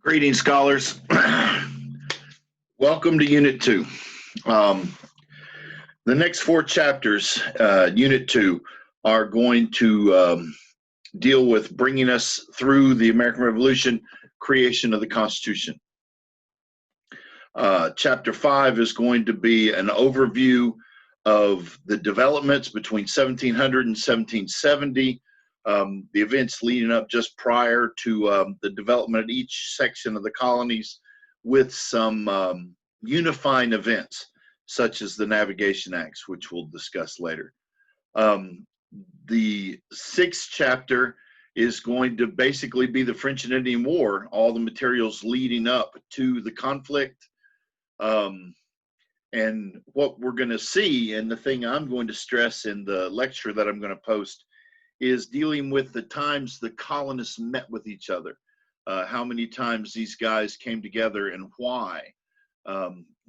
Greetings, scholars. Welcome to Unit 2. The next four chapters, Unit 2, are going to deal with bringing us through the American Revolution, creation of the Constitution. Chapter 5 is going to be an overview of the developments between 1700 and 1770, the events leading up just prior to the development of each section of the colonies, with some unifying events such as the Navigation Acts, which we'll discuss later. The sixth chapter is going to basically be the French and Indian War, all the materials leading up to the conflict. And what we're going to see, and the thing I'm going to stress in the lecture that I'm going to post, is dealing with the times the colonists met with each other, how many times these guys came together and why.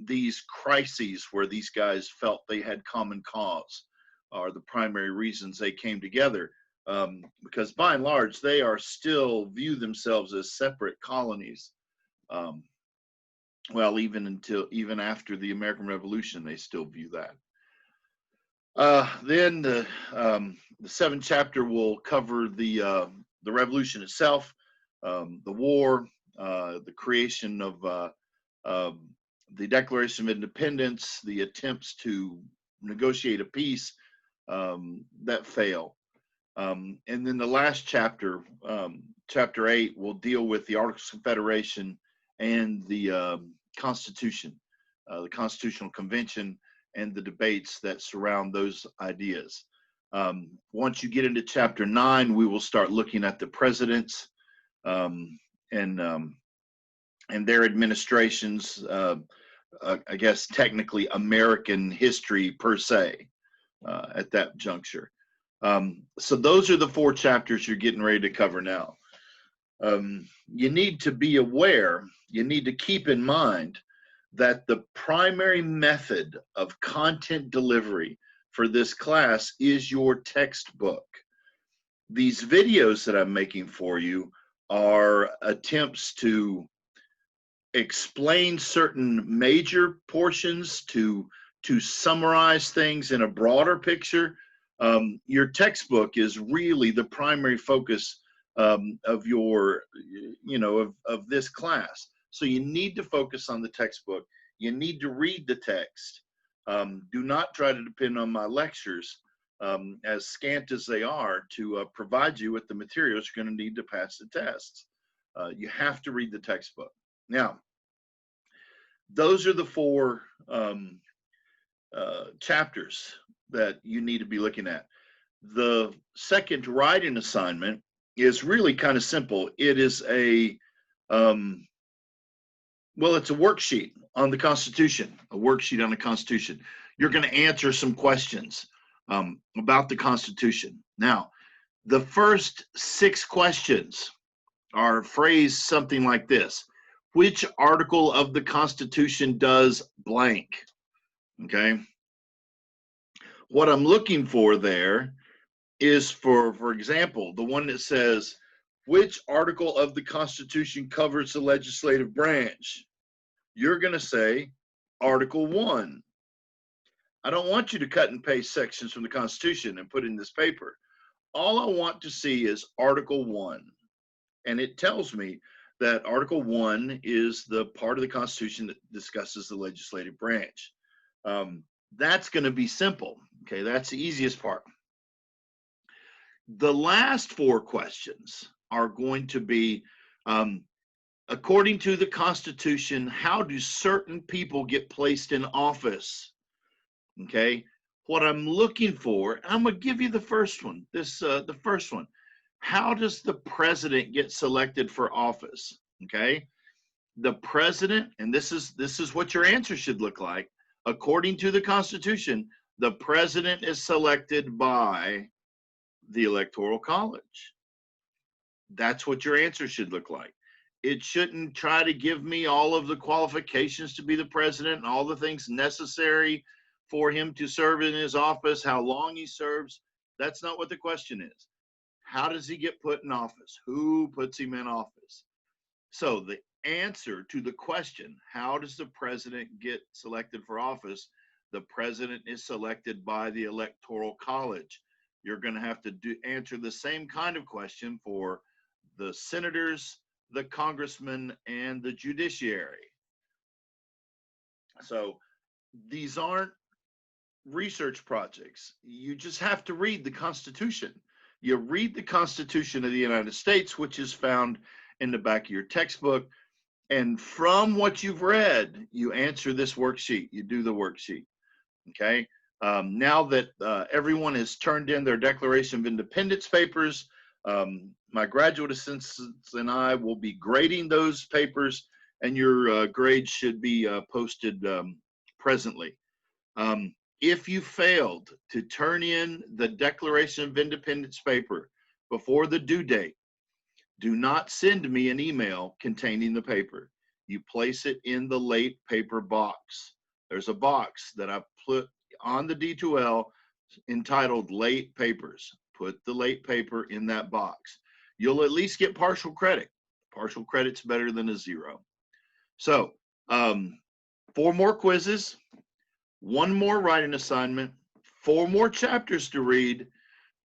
These crises where these guys felt they had common cause are the primary reasons they came together, because by and large they are still view themselves as separate colonies. Well, even after the American Revolution, they still view that. Then the seventh chapter will cover the revolution itself, the war, the creation of the Declaration of Independence, the attempts to negotiate a peace that fail. And then the last chapter, chapter 8, will deal with the Articles of Confederation and the Constitution, the Constitutional Convention, and the debates that surround those ideas. Once you get into chapter 9, we will start looking at the presidents and their administrations, I guess technically American history per se, at that juncture. So those are the four chapters you're getting ready to cover now. You need to be aware, you need to keep in mind that the primary method of content delivery for this class is your textbook. These videos that I'm making for you are attempts to explain certain major portions, to summarize things in a broader picture. Your textbook is really the primary focus of your, of this class. So you need to focus on the textbook. You need to read the text. Do not try to depend on my lectures, as scant as they are, to provide you with the materials you're going to need to pass the tests. You have to read the textbook. Now, those are the four chapters that you need to be looking at. The second writing assignment is really kind of simple. It is a, well, it's a worksheet on the Constitution, a worksheet on the Constitution. You're going to answer some questions about the Constitution. Now, the first 6 questions are phrased something like this: which article of the Constitution does blank? Okay. What I'm looking for there is, for example, the one that says, which article of the Constitution covers the legislative branch? You're going to say Article 1. I don't want you to cut and paste sections from the Constitution and put in this paper. All I want to see is Article 1. And it tells me that Article 1 is the part of the Constitution that discusses the legislative branch. That's going to be simple. Okay, that's the easiest part. The last 4 questions are going to be, according to the Constitution, how do certain people get placed in office? Okay, what I'm looking for, I'm going to give you the first one. The first one. How does the president get selected for office? Okay, the president, and this is what your answer should look like. According to the Constitution, the president is selected by the Electoral College. That's what your answer should look like. It shouldn't try to give me all of the qualifications to be the president and all the things necessary for him to serve in his office, how long he serves. That's not what the question is. How does he get put in office? Who puts him in office? So the answer to the question, how does the president get selected for office? The president is selected by the Electoral College. You're going to have to answer the same kind of question for the senators, the congressmen, and the judiciary. So these aren't research projects. You just have to read the Constitution. You read the Constitution of the United States, which is found in the back of your textbook. And from what you've read, you answer this worksheet. You do the worksheet. Okay. Now that everyone has turned in their Declaration of Independence papers, my graduate assistants and I will be grading those papers, and your grades should be posted presently. If you failed to turn in the Declaration of Independence paper before the due date, do not send me an email containing the paper. You place it in the late paper box. There's a box that I put on the D2L entitled Late Papers. Put the late paper in that box. You'll at least get partial credit. Partial credit's better than a 0. So 4 more quizzes, 1 more writing assignment, 4 more chapters to read,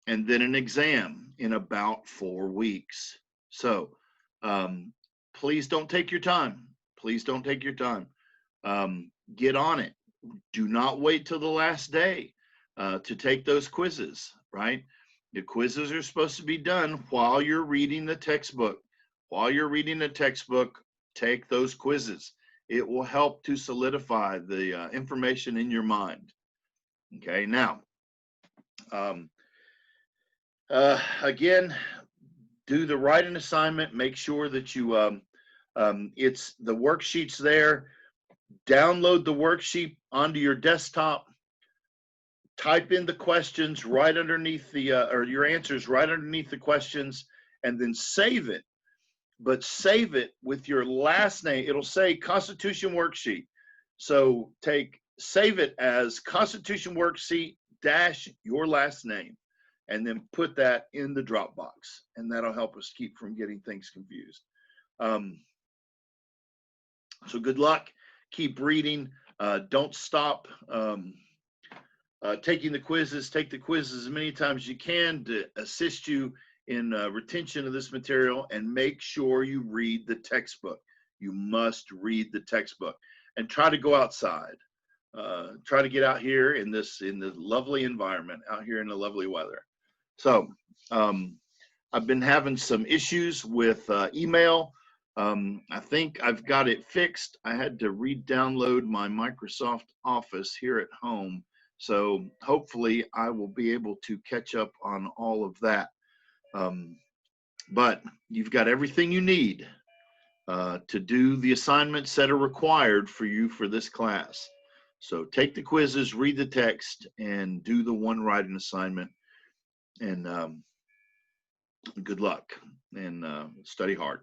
and then an exam in about 4 weeks. So please don't take your time. Please don't take your time. Get on it. Do not wait till the last day to take those quizzes, right? The quizzes are supposed to be done while you're reading the textbook. While you're reading the textbook, take those quizzes. It will help to solidify the information in your mind. Okay, now, again, do the writing assignment. Make sure that you, it's the worksheets there. Download the worksheet onto your desktop. Type in the questions right underneath the, or your answers right underneath the questions, and then save it. But save it with your last name. It'll say Constitution Worksheet. So save it as Constitution Worksheet - your last name, and then put that in the Dropbox, and that'll help us keep from getting things confused. So good luck. Keep reading. Don't stop taking the quizzes. Take the quizzes as many times as you can to assist you in retention of this material, and make sure you read the textbook. You must read the textbook, and try to go outside. Try to get out here in the lovely environment, out here in the lovely weather. So I've been having some issues with email. I think I've got it fixed. I had to re-download my Microsoft Office here at home. So hopefully I will be able to catch up on all of that. But you've got everything you need to do the assignments that are required for you for this class. So take the quizzes, read the text, and do the 1 writing assignment. And good luck, and study hard.